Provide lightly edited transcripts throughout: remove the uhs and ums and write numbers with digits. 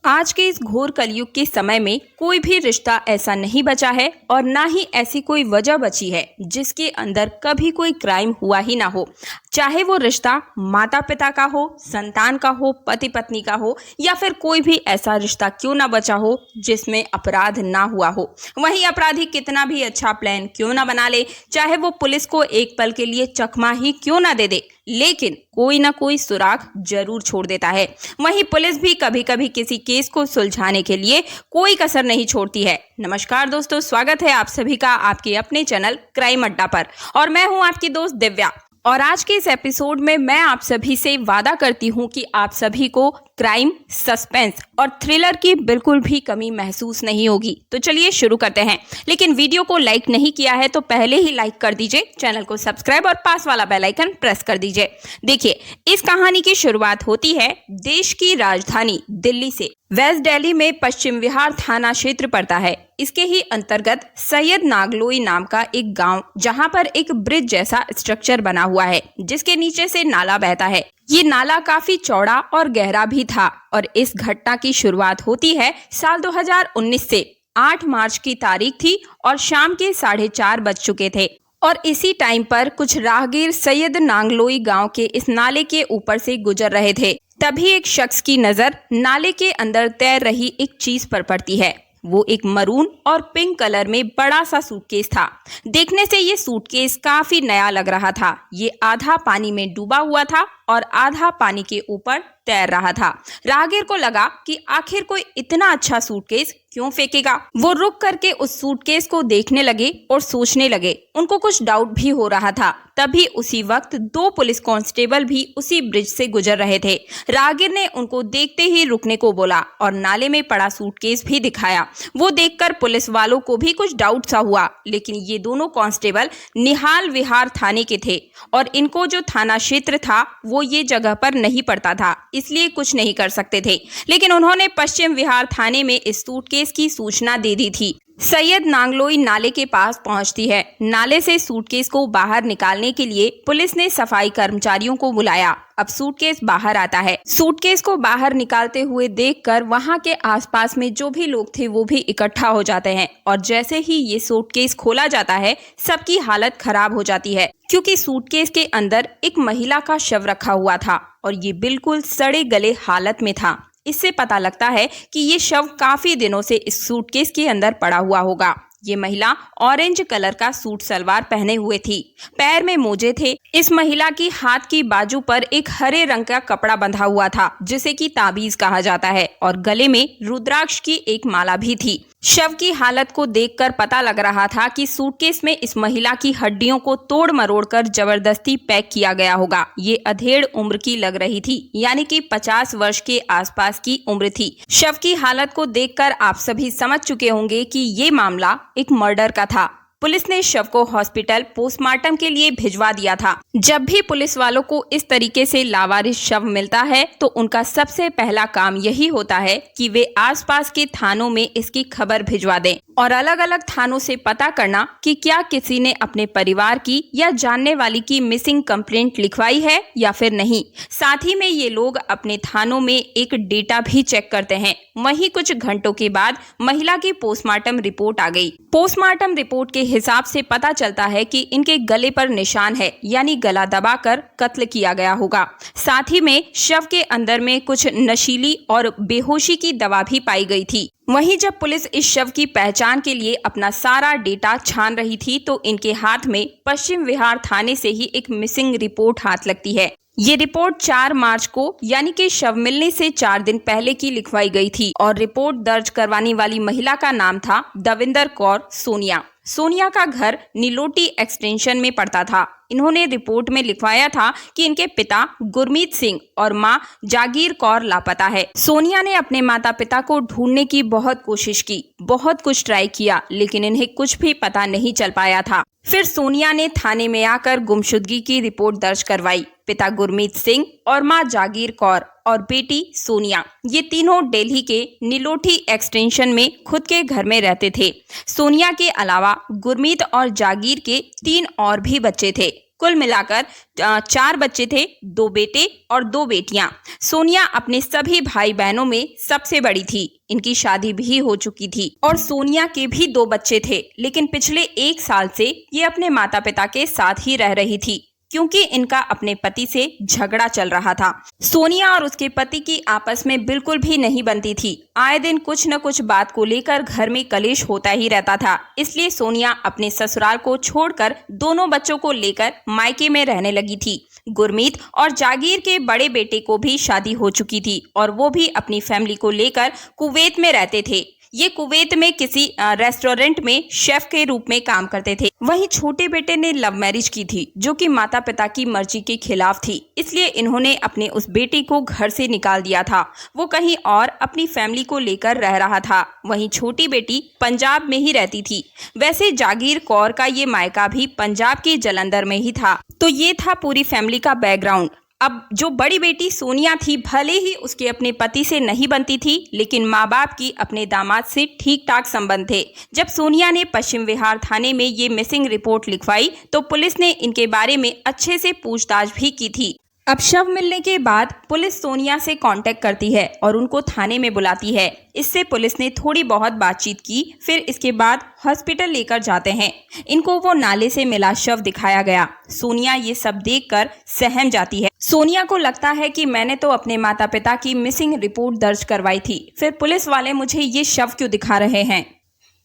आज के इस घोर कलयुग के समय में कोई भी रिश्ता ऐसा नहीं बचा है और ना ही ऐसी कोई वजह बची है जिसके अंदर कभी कोई क्राइम हुआ ही ना हो। चाहे वो रिश्ता माता पिता का हो, संतान का हो, पति पत्नी का हो या फिर कोई भी ऐसा रिश्ता क्यों ना बचा हो जिसमें अपराध ना हुआ हो। वहीं अपराधी कितना भी अच्छा प्लान क्यों ना बना ले, चाहे वो पुलिस को एक पल के लिए चकमा ही क्यों ना दे दे, लेकिन कोई ना कोई सुराग जरूर छोड़ देता है। वहीं पुलिस भी कभी कभी किसी केस को सुलझाने के लिए कोई कसर नहीं छोड़ती है। नमस्कार दोस्तों, स्वागत है आप सभी का आपके अपने चैनल क्राइम अड्डा पर और मैं हूं आपकी दोस्त दिव्या। और आज के इस एपिसोड में मैं आप सभी से वादा करती हूं कि आप सभी को क्राइम, सस्पेंस और थ्रिलर की बिल्कुल भी कमी महसूस नहीं होगी। तो चलिए शुरू करते हैं। लेकिन वीडियो को लाइक नहीं किया है तो पहले ही लाइक कर दीजिए, चैनल को सब्सक्राइब और पास वाला बेल आइकन प्रेस कर दीजिए। देखिए, इस कहानी की शुरुआत होती है देश की राजधानी दिल्ली से। वेस्ट दिल्ली में पश्चिम विहार थाना क्षेत्र पड़ता है। इसके ही अंतर्गत सैयद नागलोई नाम का एक गांव, जहां पर एक ब्रिज जैसा स्ट्रक्चर बना हुआ है जिसके नीचे से नाला बहता है। ये नाला काफी चौड़ा और गहरा भी था और इस घटना की शुरुआत होती है साल 2019 से। 8 मार्च की तारीख थी और शाम के 4:30 बज चुके थे और इसी टाइम पर कुछ राहगीर सैयद नागलोई गांव के इस नाले के ऊपर से गुजर रहे थे। तभी एक शख्स की नजर नाले के अंदर तैर रही एक चीज पर पड़ती है। वो एक मरून और पिंक कलर में बड़ा सा सूटकेस था। देखने से ये सूटकेस काफी नया लग रहा था। ये आधा पानी में डूबा हुआ था और आधा पानी के ऊपर तैर रहा था। राहगीर को लगा कि आखिर कोई इतना अच्छा सूटकेस क्यों फेंकेगा। वो रुक करके उस सूटकेस को देखने लगे और सोचने लगे। उनको कुछ डाउट भी हो रहा था। तभी उसी वक्त 2 पुलिस कांस्टेबल भी उसी ब्रिज से गुजर रहे थे। राहगीर ने उनको देखते ही रुकने को बोला और नाले में पड़ा सूटकेस भी दिखाया। वो देखकर पुलिस वालों को भी कुछ डाउट सा हुआ, लेकिन ये दोनों कांस्टेबल निहाल विहार थाने के थे और इनको जो थाना क्षेत्र था वो ये जगह पर नहीं पड़ता था, इसलिए कुछ नहीं कर सकते थे। लेकिन उन्होंने पश्चिम विहार थाने में इस सूटकेस की सूचना दे दी थी। सैयद नागलोई नाले के पास पहुंचती है। नाले से सूटकेस को बाहर निकालने के लिए पुलिस ने सफाई कर्मचारियों को बुलाया। अब सूटकेस बाहर आता है। सूटकेस को बाहर निकालते हुए देखकर वहां के आसपास में जो भी लोग थे वो भी इकट्ठा हो जाते हैं और जैसे ही ये सूटकेस खोला जाता है सबकी हालत खराब हो जाती है, क्योंकि सूटकेस के अंदर एक महिला का शव रखा हुआ था और ये बिल्कुल सड़े गले हालत में था। इससे पता लगता है कि ये शव काफी दिनों से इस सूटकेस के अंदर पड़ा हुआ होगा। ये महिला ऑरेंज कलर का सूट सलवार पहने हुए थी, पैर में मोजे थे। इस महिला की हाथ की बाजू पर एक हरे रंग का कपड़ा बंधा हुआ था जिसे कि ताबीज कहा जाता है और गले में रुद्राक्ष की एक माला भी थी। शव की हालत को देखकर पता लग रहा था कि सूटकेस में इस महिला की हड्डियों को तोड़ मरोड़ कर जबरदस्ती पैक किया गया होगा। ये अधेड़ उम्र की लग रही थी, यानी कि 50 वर्ष के आसपास की उम्र थी। शव की हालत को देखकर आप सभी समझ चुके होंगे कि ये मामला एक मर्डर का था। पुलिस ने शव को हॉस्पिटल पोस्टमार्टम के लिए भिजवा दिया था। जब भी पुलिस वालों को इस तरीके से लावारिस शव मिलता है तो उनका सबसे पहला काम यही होता है कि वे आसपास के थानों में इसकी खबर भिजवा दें और अलग अलग थानों से पता करना कि क्या किसी ने अपने परिवार की या जानने वाली की मिसिंग कंप्लेंट लिखवाई है या फिर नहीं। साथ ही में ये लोग अपने थानों में एक डेटा भी चेक करते हैं। वहीं कुछ घंटों के बाद महिला की पोस्टमार्टम रिपोर्ट आ गई। पोस्टमार्टम रिपोर्ट के हिसाब से पता चलता है कि इनके गले पर निशान है, यानी गला दबाकर कत्ल किया गया होगा। साथ ही में शव के अंदर में कुछ नशीली और बेहोशी की दवा भी पाई गई थी। वहीं जब पुलिस इस शव की पहचान के लिए अपना सारा डेटा छान रही थी तो इनके हाथ में पश्चिम विहार थाने से ही एक मिसिंग रिपोर्ट हाथ लगती है। ये रिपोर्ट 4 मार्च को, यानी कि शव मिलने से 4 दिन पहले की लिखवाई गई थी और रिपोर्ट दर्ज करवाने वाली महिला का नाम था दविंदर कौर सोनिया। सोनिया का घर नीलोटी एक्सटेंशन में पड़ता था। इन्होंने रिपोर्ट में लिखवाया था कि इनके पिता गुरमीत सिंह और मां जागीर कौर लापता है। सोनिया ने अपने माता पिता को ढूंढने की बहुत कोशिश की, बहुत कुछ ट्राई किया, लेकिन इन्हें कुछ भी पता नहीं चल पाया था। फिर सोनिया ने थाने में आकर गुमशुदगी की रिपोर्ट दर्ज करवाई। पिता गुरमीत सिंह और मां जागीर कौर और बेटी सोनिया, ये तीनों दिल्ली के नीलोठी एक्सटेंशन में खुद के घर में रहते थे। सोनिया के अलावा गुरमीत और जागीर के 3 और भी बच्चे थे। कुल मिलाकर 4 बच्चे थे, 2 बेटे और 2 बेटियां। सोनिया अपने सभी भाई बहनों में सबसे बड़ी थी। इनकी शादी भी हो चुकी थी और सोनिया के भी 2 बच्चे थे, लेकिन पिछले 1 साल से ये अपने माता पिता के साथ ही रह रही थी क्योंकि इनका अपने पति से झगड़ा चल रहा था। सोनिया और उसके पति की आपस में बिल्कुल भी नहीं बनती थी। आए दिन कुछ न कुछ बात को लेकर घर में कलेश होता ही रहता था। इसलिए सोनिया अपने ससुराल को छोड़कर दोनों बच्चों को लेकर मायके में रहने लगी थी। गुरमीत और जागीर के बड़े बेटे को भी शादी हो चुकी थी और वो भी अपनी फैमिली को लेकर कुवैत में रहते थे। ये कुवैत में किसी रेस्टोरेंट में शेफ के रूप में काम करते थे। वहीं छोटे बेटे ने लव मैरिज की थी जो कि माता पिता की मर्जी के खिलाफ थी, इसलिए इन्होंने अपने उस बेटी को घर से निकाल दिया था। वो कहीं और अपनी फैमिली को लेकर रह रहा था। वहीं छोटी बेटी पंजाब में ही रहती थी। वैसे जागीर कौर का ये मायका भी पंजाब के जालंधर में ही था। तो ये था पूरी फैमिली का बैकग्राउंड। अब जो बड़ी बेटी सोनिया थी, भले ही उसके अपने पति से नहीं बनती थी, लेकिन माँ बाप की अपने दामाद से ठीक ठाक संबंध थे। जब सोनिया ने पश्चिम विहार थाने में ये मिसिंग रिपोर्ट लिखवाई तो पुलिस ने इनके बारे में अच्छे से पूछताछ भी की थी। अब शव मिलने के बाद पुलिस सोनिया से कांटेक्ट करती है और उनको थाने में बुलाती है। इससे पुलिस ने थोड़ी बहुत बातचीत की, फिर इसके बाद हॉस्पिटल लेकर जाते हैं। इनको वो नाले से मिला शव दिखाया गया। सोनिया ये सब देखकर सहम जाती है। सोनिया को लगता है कि मैंने तो अपने माता पिता की मिसिंग रिपोर्ट दर्ज करवाई थी, फिर पुलिस वाले मुझे ये शव क्यों दिखा रहे हैं।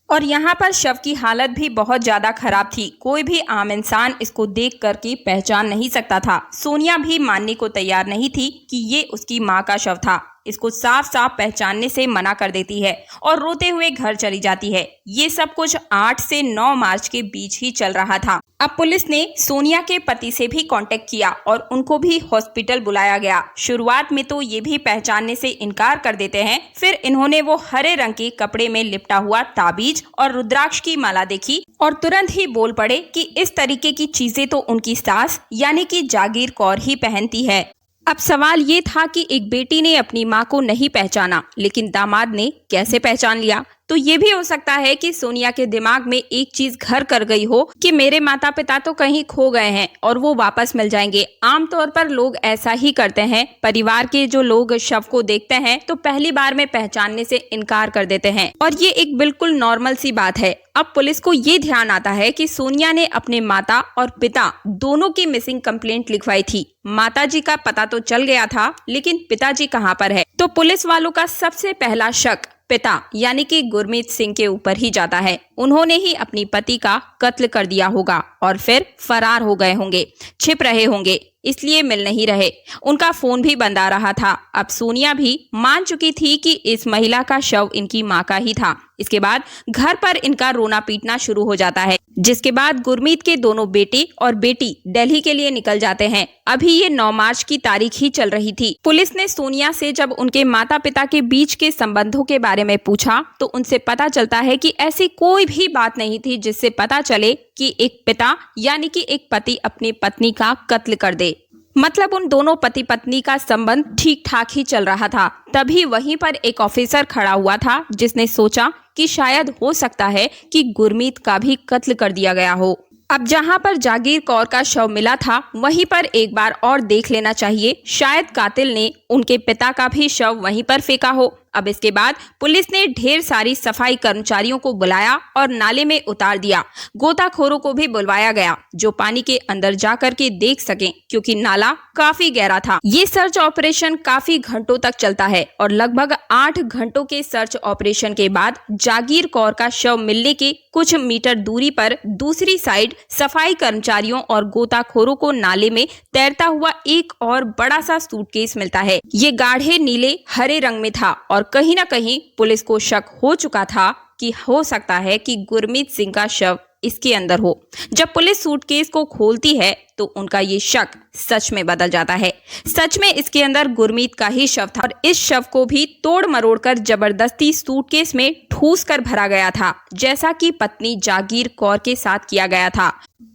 और यहाँ पर शव की हालत भी बहुत ज्यादा खराब थी। कोई भी आम इंसान इसको देख कर के पहचान नहीं सकता था। सोनिया भी मानने को तैयार नहीं थी कि ये उसकी माँ का शव था। इसको साफ साफ पहचानने से मना कर देती है और रोते हुए घर चली जाती है। ये सब कुछ 8 से 9 मार्च के बीच ही चल रहा था। अब पुलिस ने सोनिया के पति से भी कांटेक्ट किया और उनको भी हॉस्पिटल बुलाया गया। शुरुआत में तो ये भी पहचानने से इनकार कर देते हैं। फिर इन्होंने वो हरे रंग के कपड़े में लिपटा हुआ ताबीज और रुद्राक्ष की माला देखी और तुरंत ही बोल पड़े कि इस तरीके की चीजें तो उनकी सास यानी कि जागीर कौर ही पहनती है। अब सवाल ये था कि एक बेटी ने अपनी माँ को नहीं पहचाना, लेकिन दामाद ने कैसे पहचान लिया। तो ये भी हो सकता है कि सोनिया के दिमाग में एक चीज घर कर गई हो कि मेरे माता पिता तो कहीं खो गए हैं और वो वापस मिल जाएंगे। आमतौर पर लोग ऐसा ही करते हैं। परिवार के जो लोग शव को देखते हैं तो पहली बार में पहचानने से इनकार कर देते हैं और ये एक बिल्कुल नॉर्मल सी बात है। अब पुलिस को ये ध्यान आता है कि सोनिया ने अपने माता और पिता दोनों की मिसिंग कंप्लेंट लिखवाई थी। माताजी का पता तो चल गया था, लेकिन पिताजी कहाँ पर है। तो पुलिस वालों का सबसे पहला शक पिता यानी कि गुरमीत सिंह के ऊपर ही जाता है। उन्होंने ही अपनी पति का कत्ल कर दिया होगा और फिर फरार हो गए होंगे, छिप रहे होंगे, इसलिए मिल नहीं रहे। उनका फोन भी बंद आ रहा था। अब सोनिया भी मान चुकी थी कि इस महिला का शव इनकी माँ का ही था। इसके बाद घर पर इनका रोना पीटना शुरू हो जाता है, जिसके बाद गुरमीत के दोनों बेटे और बेटी दिल्ली के लिए निकल जाते हैं। अभी ये 9 मार्च की तारीख ही चल रही थी। पुलिस ने सोनिया से जब उनके माता पिता के बीच के संबंधों के बारे में पूछा तो उनसे पता चलता है कि ऐसी कोई भी बात नहीं थी जिससे पता चले कि एक पिता यानी कि एक पति अपनी पत्नी का कत्ल कर दे। मतलब उन दोनों पति पत्नी का संबंध ठीक ठाक ही चल रहा था। तभी वहीं पर एक ऑफिसर खड़ा हुआ था जिसने सोचा कि शायद हो सकता है कि गुरमीत का भी कत्ल कर दिया गया हो। अब जहां पर जागीर कौर का शव मिला था वहीं पर एक बार और देख लेना चाहिए, शायद कातिल ने उनके पिता का भी शव वहीं पर फेंका हो। अब इसके बाद पुलिस ने ढेर सारी सफाई कर्मचारियों को बुलाया और नाले में उतार दिया। गोताखोरों को भी बुलवाया गया जो पानी के अंदर जाकर के देख सकें, क्योंकि नाला काफी गहरा था। ये सर्च ऑपरेशन काफी घंटों तक चलता है और लगभग 8 घंटों के सर्च ऑपरेशन के बाद जागीर कौर का शव मिलने के कुछ मीटर दूरी पर दूसरी साइड सफाई कर्मचारियों और गोताखोरों को नाले में तैरता हुआ एक और बड़ा सा सूटकेस मिलता है। ये गाढ़े नीले हरे रंग में था और कहीं ना कहीं पुलिस को शक हो चुका था कि हो सकता है कि गुरमीत सिंह का शव इसके अंदर हो। जब पुलिस सूटकेस को खोलती है तो उनका ये शक सच में बदल जाता है। सच में इसके अंदर गुरमीत का ही शव था और इस शव को भी तोड़ मरोड़ कर जबरदस्ती सूटकेस में ठूस कर भरा गया था, जैसा कि पत्नी जागीर कौर के साथ किया गया था।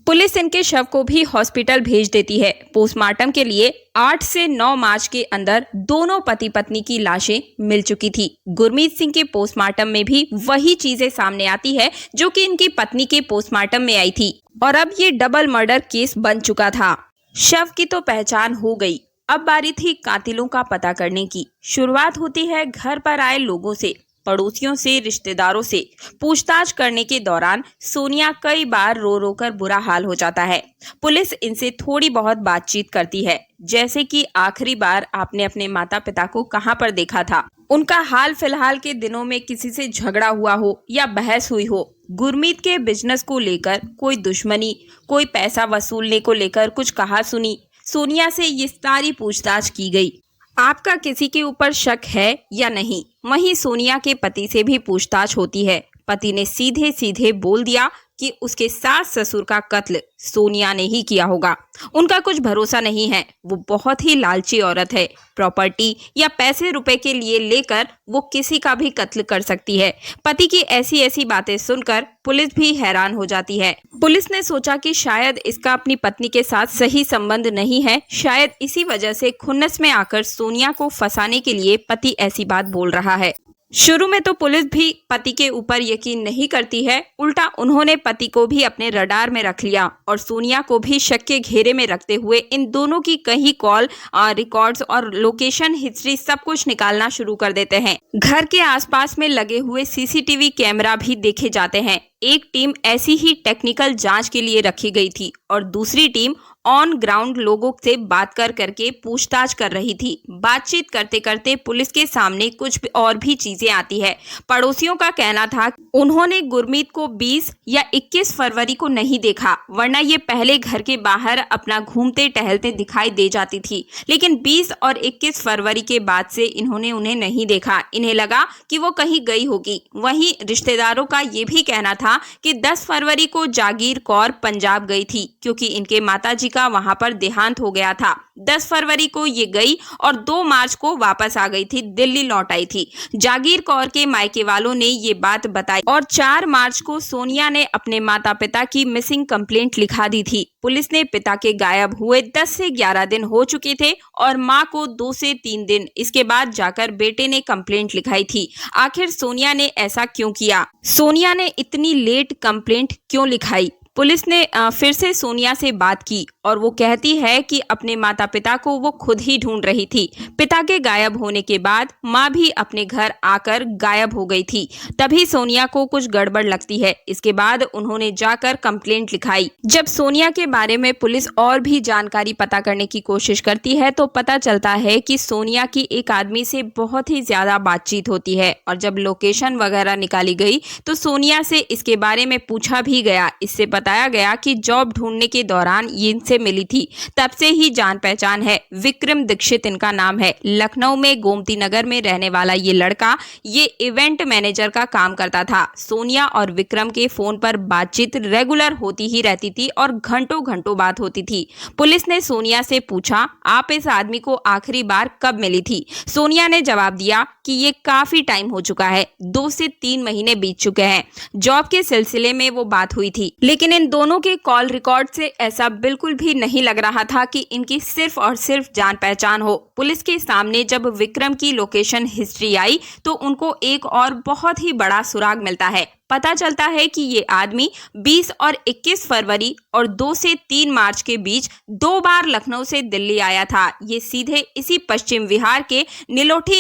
पुलिस इनके शव को भी हॉस्पिटल भेज देती है पोस्टमार्टम के लिए। 8 से 9 मार्च के अंदर दोनों पति पत्नी की लाशें मिल चुकी थी। गुरमीत सिंह के पोस्टमार्टम में भी वही चीजें सामने आती है जो कि इनकी पत्नी के पोस्टमार्टम में आई थी, और अब ये डबल मर्डर केस बन चुका था। शव की तो पहचान हो गई, अब बारी थी कातिलों का पता करने की। शुरुआत होती है घर पर आए लोगों से, पड़ोसियों से, रिश्तेदारों से। पूछताछ करने के दौरान सोनिया कई बार रो रो कर बुरा हाल हो जाता है। पुलिस इनसे थोड़ी बहुत बातचीत करती है, जैसे कि आखिरी बार आपने अपने माता पिता को कहां पर देखा था, उनका हाल फिलहाल के दिनों में किसी से झगड़ा हुआ हो या बहस हुई हो, गुरमीत के बिजनेस को लेकर कोई दुश्मनी, कोई पैसा वसूलने को लेकर कुछ कहा सुनी। सोनिया से ये सारी पूछताछ की गई। आपका किसी के ऊपर शक है या नहीं? वहीं सोनिया के पति से भी पूछताछ होती है। पति ने सीधे सीधे बोल दिया कि उसके सास ससुर का कत्ल सोनिया ने ही किया होगा। उनका कुछ भरोसा नहीं है, वो बहुत ही लालची औरत है। प्रॉपर्टी या पैसे रुपए के लिए लेकर वो किसी का भी कत्ल कर सकती है। पति की ऐसी ऐसी बातें सुनकर पुलिस भी हैरान हो जाती है। पुलिस ने सोचा कि शायद इसका अपनी पत्नी के साथ सही संबंध नहीं है, शायद इसी वजह से खुन्नस में आकर सोनिया को फंसाने के लिए पति ऐसी बात बोल रहा है। शुरू में तो पुलिस भी पति के ऊपर यकीन नहीं करती है, उल्टा उन्होंने पति को भी अपने रडार में रख लिया और सोनिया को भी शक के घेरे में रखते हुए इन दोनों की कई कॉल रिकॉर्ड्स और लोकेशन हिस्ट्री सब कुछ निकालना शुरू कर देते हैं। घर के आसपास में लगे हुए सीसीटीवी कैमरा भी देखे जाते हैं। एक टीम ऐसी ही टेक्निकल जांच के लिए रखी गई थी और दूसरी टीम ऑन ग्राउंड लोगों से बात करके पूछताछ कर रही थी। बातचीत करते करते पुलिस के सामने कुछ और भी चीजें आती है। पड़ोसियों का कहना था उन्होंने गुरमीत को 20 या 21 फरवरी को नहीं देखा, वरना ये पहले घर के बाहर अपना घूमते टहलते दिखाई दे जाती थी, लेकिन 20 और 21 फरवरी के बाद से इन्होंने उन्हें नहीं देखा। इन्हें लगा कि वो कहीं गई होगी। वहीं रिश्तेदारों का ये भी कहना था कि 10 फरवरी को जागीर कौर पंजाब गई थी, क्योंकि इनके माताजी का वहां पर देहांत हो गया था। 10 फरवरी को ये गई और 2 मार्च को वापस आ गई थी, दिल्ली लौट आई थी। जागीर कौर के मायके वालों ने ये बात बताई और 4 मार्च को सोनिया ने अपने माता पिता की मिसिंग कंप्लेंट लिखा दी थी। पुलिस ने पिता के गायब हुए 10 से 11 दिन हो चुके थे और मां को 2 से 3 दिन इसके बाद जाकर बेटे ने कंप्लेंट लिखाई थी। आखिर सोनिया ने ऐसा क्यों किया? सोनिया ने इतनी लेट कंप्लेंट क्यों लिखाई? पुलिस ने फिर से सोनिया से बात की और वो कहती है कि अपने माता पिता को वो खुद ही ढूंढ रही थी। पिता के गायब होने के बाद माँ भी अपने घर आकर गायब हो गई थी। तभी सोनिया को कुछ गड़बड़ लगती है। इसके बाद उन्होंने जाकर कंप्लेंट लिखाई। जब सोनिया के बारे में पुलिस और भी जानकारी पता करने की कोशिश करती है तो पता चलता है कि सोनिया की एक आदमी से बहुत ही ज्यादा बातचीत होती है और जब लोकेशन वगैरह निकाली गई तो सोनिया से इसके बारे में पूछा भी गया। इससे बताया गया कि जॉब ढूंढने के दौरान ये इनसे मिली थी, तब से ही जान पहचान है। विक्रम दीक्षित इनका नाम है। लखनऊ में गोमती नगर में रहने वाला ये लड़का ये इवेंट मैनेजर का काम करता था। सोनिया और विक्रम के फोन पर बातचीत रेगुलर होती ही रहती थी और घंटों घंटों बात होती थी। पुलिस ने सोनिया से पूछा, आप इस आदमी को आखिरी बार कब मिली थी? सोनिया ने जवाब दिया कि ये काफी टाइम हो चुका है, 2 से 3 महीने बीत चुके हैं। जॉब के सिलसिले में वो बात हुई थी, लेकिन इन दोनों के कॉल रिकॉर्ड से ऐसा बिल्कुल भी नहीं लग रहा था कि इनकी सिर्फ और सिर्फ जान पहचान हो। पुलिस के सामने जब विक्रम की लोकेशन हिस्ट्री आई तो उनको एक और बहुत ही बड़ा सुराग मिलता है। पता चलता है कि ये आदमी 20 और 21 फरवरी और 2 से 3 मार्च के बीच 2 बार लखनऊ से दिल्ली आया था। ये सीधे इसी पश्चिम विहार के नीलोठी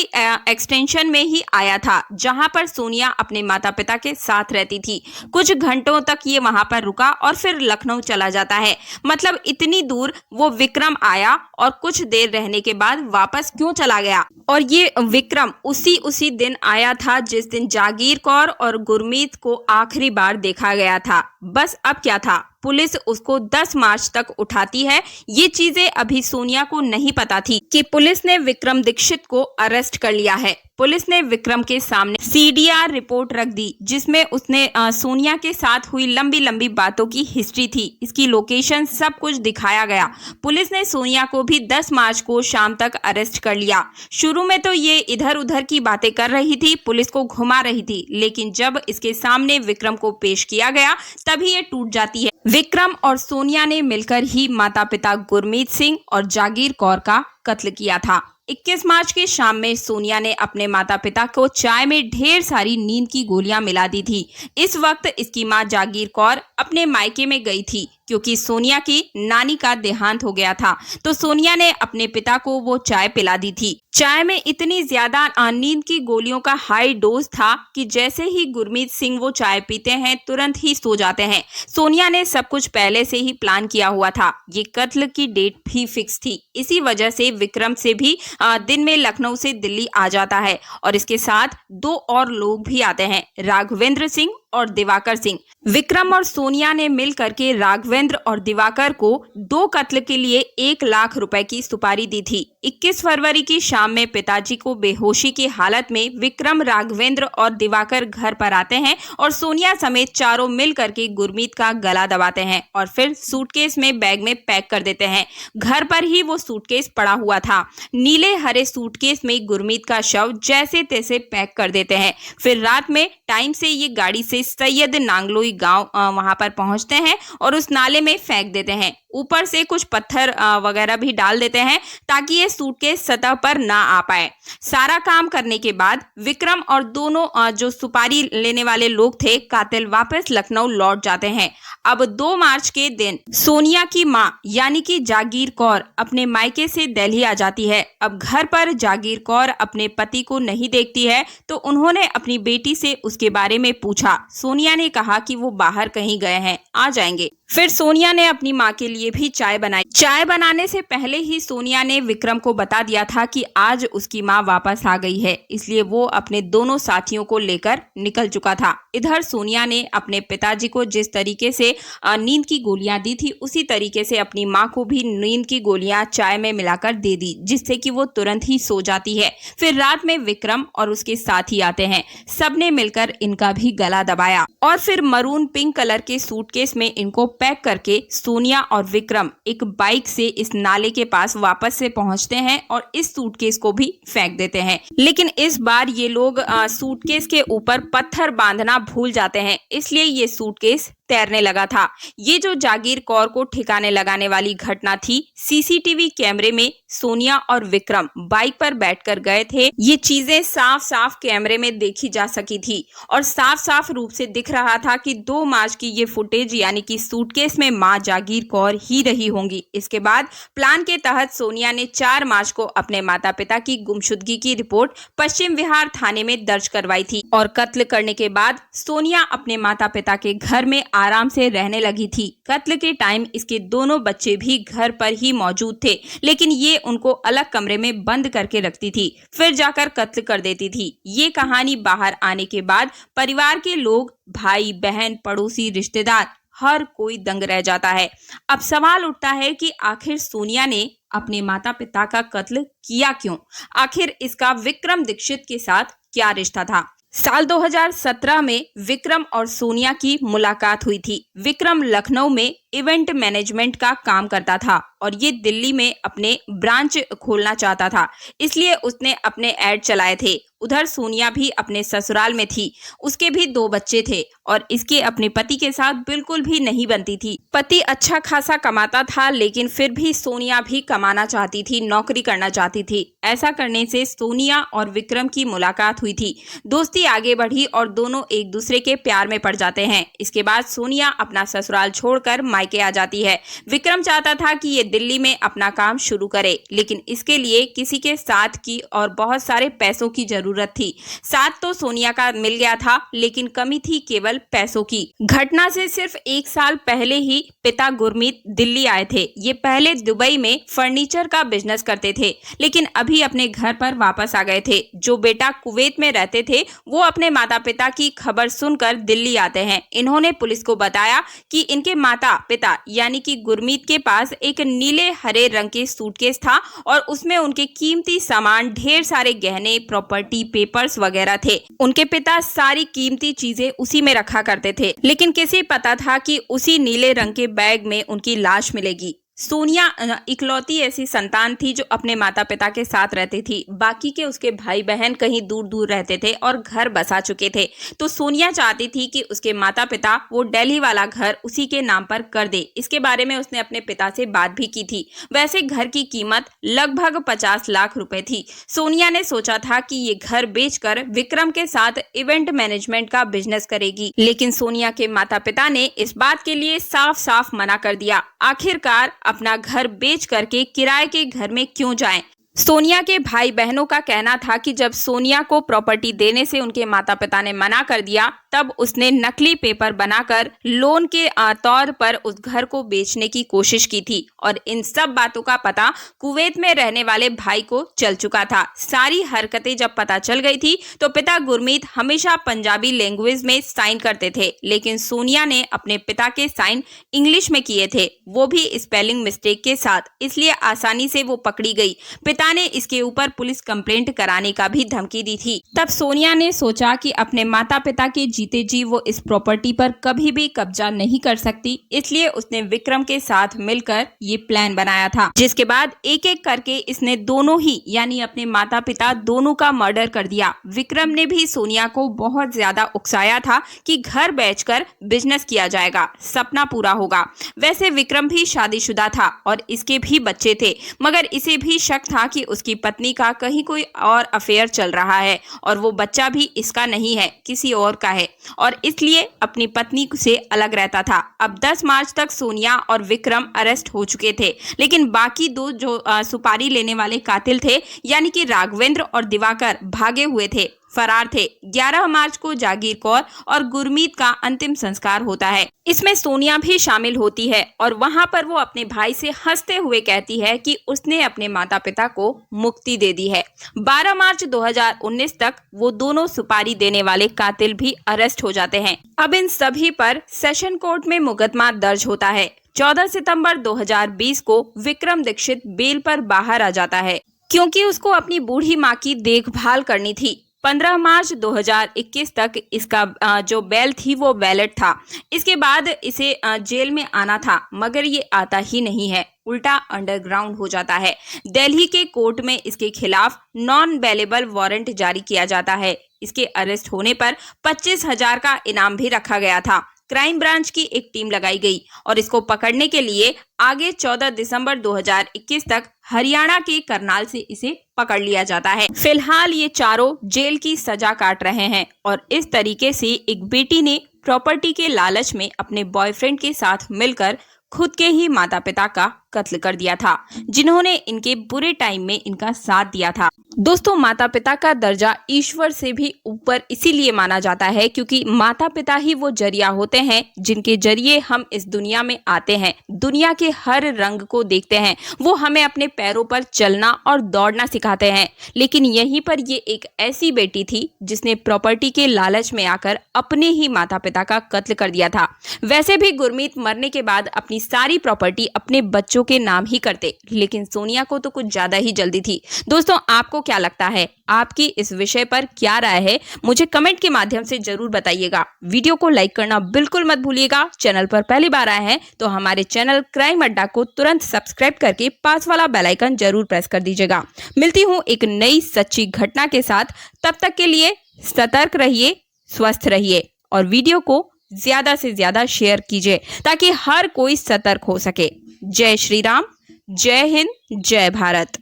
एक्सटेंशन में ही आया था, जहां पर सोनिया अपने माता पिता के साथ रहती थी। कुछ घंटों तक ये वहां पर रुका और फिर लखनऊ चला जाता है। मतलब इतनी दूर वो विक्रम आया और कुछ देर रहने के बाद वापस क्यों चला गया? और ये विक्रम उसी दिन आया था जिस दिन जागीर कौर और गुरमीत को आखिरी बार देखा गया था। बस अब क्या था? पुलिस उसको 10 मार्च तक उठाती है। ये चीजें अभी सोनिया को नहीं पता थी कि पुलिस ने विक्रम दीक्षित को अरेस्ट कर लिया है। पुलिस ने विक्रम के सामने CDR रिपोर्ट रख दी, जिसमें उसने सोनिया के साथ हुई लंबी लंबी बातों की हिस्ट्री थी। इसकी लोकेशन सब कुछ दिखाया गया। पुलिस ने सोनिया को भी 10 मार्च को शाम तक अरेस्ट कर लिया। शुरू में तो ये इधर उधर की बातें कर रही थी, पुलिस को घुमा रही थी, लेकिन जब इसके सामने विक्रम को पेश किया गया तभी ये टूट जाती है। विक्रम और सोनिया ने मिलकर ही माता पिता गुरमीत सिंह और जागीर कौर का कत्ल किया था। 21 मार्च की शाम में सोनिया ने अपने माता पिता को चाय में ढेर सारी नींद की गोलियां मिला दी थी। इस वक्त इसकी मां जागीर कौर अपने मायके में गई थी क्योंकि सोनिया की नानी का देहांत हो गया था, तो सोनिया ने अपने पिता को वो चाय पिला दी थी। चाय में इतनी ज्यादा नींद की गोलियों का हाई डोज था कि जैसे ही गुरमीत सिंह वो चाय पीते हैं तुरंत ही सो जाते हैं। सोनिया ने सब कुछ पहले से ही प्लान किया हुआ था। ये कत्ल की डेट भी फिक्स थी। इसी वजह से विक्रम से भी दिन में लखनऊ से दिल्ली आ जाता है और इसके साथ 2 और लोग भी आते हैं, राघवेंद्र सिंह और दिवाकर सिंह। विक्रम और सोनिया ने मिल करके राघवेंद्र और दिवाकर को 2 कत्ल के लिए 1 लाख रुपए की सुपारी दी थी। 21 फरवरी की शाम में पिताजी को बेहोशी की हालत में विक्रम, राघवेंद्र और दिवाकर घर पर आते हैं और सोनिया समेत चारों मिल करके गुरमीत का गला दबाते हैं और फिर सूटकेस में बैग में पैक कर देते हैं। घर पर ही वो सूटकेस पड़ा हुआ था। नीले हरे सूटकेस में गुरमीत का शव जैसे तैसे पैक कर देते हैं। फिर रात में टाइम से ये गाड़ी से सैयद नांगलोई गांव वहां पर पहुंचते हैं और उस नाले में फेंक देते हैं। ऊपर से कुछ पत्थर वगैरह भी डाल देते हैं ताकि ये सूटकेस सतह पर ना आ पाए। सारा काम करने के बाद विक्रम और दोनों जो सुपारी लेने वाले लोग थे कातिल वापस लखनऊ लौट जाते हैं। अब 2 मार्च के दिन सोनिया की मां यानी कि जागीर कौर अपने मायके से दिल्ली आ जाती है। अब घर पर जागीर कौर अपने पति को नहीं देखती है तो उन्होंने अपनी बेटी से उसके बारे में पूछा। सोनिया ने कहा कि वो बाहर कहीं गए हैं, आ जाएंगे। फिर सोनिया ने अपनी मां के लिए भी चाय बनाई। चाय बनाने से पहले ही सोनिया ने विक्रम को बता दिया था कि आज उसकी मां वापस आ गई है, इसलिए वो अपने दोनों साथियों को लेकर निकल चुका था। इधर सोनिया ने अपने पिताजी को जिस तरीके से नींद की गोलियां दी थी उसी तरीके से अपनी मां को भी नींद की गोलियां चाय में मिलाकर दे दी, जिससे कि वो तुरंत ही सो जाती है। फिर रात में विक्रम और उसके साथी आते हैं। सबने मिलकर इनका भी गला दबाया और फिर मरून पिंक कलर के सूटकेस में इनको पैक करके सोनिया और विक्रम एक बाइक से इस नाले के पास वापस से पहुंचते हैं और इस सूटकेस को भी फेंक देते हैं। लेकिन इस बार ये लोग सूटकेस के ऊपर पत्थर बांधना भूल जाते हैं, इसलिए ये सूटकेस तैरने लगा था। ये जो जागीर कौर को ठिकाने लगाने वाली घटना थी, सीसीटीवी कैमरे में सोनिया और विक्रम बाइक पर बैठकर गए थे, ये चीजें साफ साफ कैमरे में देखी जा सकी थी और साफ साफ रूप से दिख रहा था कि 2 मार्च की ये फुटेज यानी कि सूटकेस में मां जागीर कौर ही रही होंगी। इसके बाद प्लान के तहत सोनिया ने 4 मार्च को अपने माता पिता की गुमशुदगी की रिपोर्ट पश्चिम विहार थाने में दर्ज करवाई थी और कत्ल करने के बाद सोनिया अपने माता पिता के घर में आराम से रहने लगी थी। कत्ल के टाइम इसके दोनों बच्चे भी घर पर ही मौजूद थे, लेकिन ये उनको अलग कमरे में बंद करके रखती थी, फिर जाकर कत्ल कर देती थी। ये कहानी बाहर आने के बाद परिवार के लोग, भाई बहन, पड़ोसी, रिश्तेदार, हर कोई दंग रह जाता है। अब सवाल उठता है कि आखिर सोनिया ने अपने माता पिता का कत्ल किया क्यों? आखिर इसका विक्रम दीक्षित के साथ क्या रिश्ता था? साल 2017 में विक्रम और सोनिया की मुलाकात हुई थी। विक्रम लखनऊ में इवेंट मैनेजमेंट का काम करता था और ये दिल्ली में अपने ब्रांच खोलना चाहता था, इसलिए उसने अपने ऐड चलाए थे। उधर सोनिया भी अपने ससुराल में थी, उसके भी 2 बच्चे थे और इसके अपने पति के साथ बिल्कुल भी नहीं बनती थी। पति अच्छा खासा कमाता था, लेकिन फिर भी सोनिया भी कमाना चाहती थी, नौकरी करना चाहती थी। ऐसा करने से सोनिया और विक्रम की मुलाकात हुई थी। दोस्ती आगे बढ़ी और दोनों एक दूसरे के प्यार में पड़ जाते हैं। इसके बाद सोनिया अपना ससुराल छोड़कर मायके आ जाती है। विक्रम चाहता था कि ये दिल्ली में अपना काम शुरू करे, लेकिन इसके लिए किसी के साथ की और बहुत सारे पैसों की जरूरत थी। साथ तो सोनिया का मिल गया था, लेकिन कमी थी केवल पैसों की। घटना से सिर्फ 1 साल पहले ही पिता गुरमीत दिल्ली आए थे। ये पहले दुबई में फर्नीचर का बिजनेस करते थे, लेकिन अभी अपने घर पर वापस आ गए थे। जो बेटा कुवैत में रहते थे वो अपने माता पिता की खबर सुनकर दिल्ली आते हैं। इन्होंने पुलिस को बताया कि इनके माता पिता यानी कि गुरमीत के पास एक नीले हरे रंग के सूटकेस था और उसमें उनके कीमती सामान, ढेर सारे गहने, प्रॉपर्टी, पेपर्स वगैरह थे। उनके पिता सारी कीमती चीजें उसी में रखा करते थे, लेकिन किसे पता था कि उसी नीले रंग के बैग में उनकी लाश मिलेगी। सोनिया इकलौती ऐसी संतान थी जो अपने माता पिता के साथ रहती थी। बाकी के उसके भाई बहन कहीं दूर दूर रहते थे और घर बसा चुके थे। तो सोनिया चाहती थी कि उसके माता पिता वो दिल्ली वाला घर उसी के नाम पर कर दे। इसके बारे में उसने अपने पिता से बात भी की थी। वैसे घर की कीमत लगभग 50 लाख रुपए थी। सोनिया ने सोचा था कि ये घर बेचकर विक्रम के साथ इवेंट मैनेजमेंट का बिजनेस करेगी, लेकिन सोनिया के माता पिता ने इस बात के लिए साफ साफ मना कर दिया। आखिरकार अपना घर बेच करके किराए के घर में क्यों जाएं? सोनिया के भाई बहनों का कहना था कि जब सोनिया को प्रॉपर्टी देने से उनके माता पिता ने मना कर दिया, तब उसने नकली पेपर बनाकर लोन के तौर पर उस घर को बेचने की कोशिश की थी। और इन सब बातों का पता कुवैत में रहने वाले भाई को चल चुका था। सारी हरकतें जब पता चल गई थी तो पिता गुरमीत हमेशा पंजाबी लैंग्वेज में साइन करते थे, लेकिन सोनिया ने अपने पिता के साइन इंग्लिश में किए थे, वो भी स्पेलिंग मिस्टेक के साथ। इसलिए आसानी से वो पकड़ी गई। पिता ने इसके ऊपर पुलिस कंप्लेंट कराने का भी धमकी दी थी। तब सोनिया ने सोचा कि अपने माता पिता के जीते जी वो इस प्रॉपर्टी पर कभी भी कब्जा नहीं कर सकती, इसलिए उसने विक्रम के साथ मिलकर ये प्लान बनाया था, जिसके बाद एक एक करके इसने दोनों ही यानी अपने माता पिता दोनों का मर्डर कर दिया। विक्रम ने भी सोनिया को बहुत ज्यादा उकसाया था कि घर बेचकर बिजनेस किया जाएगा, सपना पूरा होगा। वैसे विक्रम भी शादीशुदा था और इसके भी बच्चे थे, मगर इसे भी शक था कि उसकी पत्नी का कहीं कोई और अफेयर चल रहा है और वो बच्चा भी इसका नहीं है, किसी और का है, और इसलिए अपनी पत्नी से अलग रहता था। अब 10 मार्च तक सोनिया और विक्रम अरेस्ट हो चुके थे, लेकिन बाकी दो जो सुपारी लेने वाले कातिल थे यानी कि राघवेंद्र और दिवाकर भागे हुए थे, फरार थे। 11 मार्च को जागीर कौर और गुरमीत का अंतिम संस्कार होता है। इसमें सोनिया भी शामिल होती है और वहां पर वो अपने भाई से हंसते हुए कहती है कि उसने अपने माता पिता को मुक्ति दे दी है। 12 मार्च 2019 तक वो दोनों सुपारी देने वाले कातिल भी अरेस्ट हो जाते हैं। अब इन सभी पर सेशन कोर्ट में मुकदमा दर्ज होता है। 14 सितंबर 2020 को विक्रम दीक्षित बेल पर बाहर आ जाता है, क्योंकि उसको अपनी बूढ़ी माँ की देखभाल करनी थी। 15 मार्च 2021 तक इसका जो बेल थी वो वैलिड था। इसके बाद इसे जेल में आना था, मगर ये आता ही नहीं है, उल्टा अंडरग्राउंड हो जाता है। दिल्ली के कोर्ट में इसके खिलाफ नॉन बेलेबल वारंट जारी किया जाता है। इसके अरेस्ट होने पर 25,000 का इनाम भी रखा गया था। क्राइम ब्रांच की एक टीम लगाई गई और इसको पकड़ने के लिए आगे 14 दिसंबर 2021 तक हरियाणा के करनाल से इसे पकड़ लिया जाता है। फिलहाल ये चारों जेल की सजा काट रहे हैं और इस तरीके से एक बेटी ने प्रॉपर्टी के लालच में अपने बॉयफ्रेंड के साथ मिलकर खुद के ही माता पिता का कत्ल कर दिया था, जिन्होंने इनके बुरे टाइम में इनका साथ दिया था। दोस्तों, माता पिता का दर्जा ईश्वर से भी ऊपर इसीलिए माना जाता है क्योंकि माता पिता ही वो जरिया होते हैं जिनके जरिए हम इस दुनिया में आते हैं, दुनिया के हर रंग को देखते हैं। वो हमें अपने पैरों पर चलना और दौड़ना सिखाते हैं। लेकिन यहीं पर ये एक ऐसी बेटी थी जिसने प्रॉपर्टी के लालच में आकर अपने ही माता पिता का कत्ल कर दिया था। वैसे भी गुरमीत मरने के बाद अपनी सारी प्रॉपर्टी अपने बच्चों के नाम ही करते, लेकिन सोनिया को तो कुछ ज्यादा ही जल्दी थी। दोस्तों, आपको क्या लगता है? आपकी इस विषय पर क्या राय है? मुझे कमेंट के माध्यम से जरूर बताइएगा। वीडियो को लाइक करना बिल्कुल मत भूलिएगा। चैनल पर पहली बार आए हैं तो हमारे चैनल क्राइम अड्डा को तुरंत सब्सक्राइब करके पास वाला बेल आइकन जरूर प्रेस कर दीजिएगा। मिलती हूँ एक नई सच्ची घटना के साथ। तब तक के लिए सतर्क रहिए, स्वस्थ रहिए और वीडियो को ज्यादा से ज्यादा शेयर कीजिए ताकि हर कोई सतर्क हो सके। जय श्री राम, जय हिंद, जय भारत।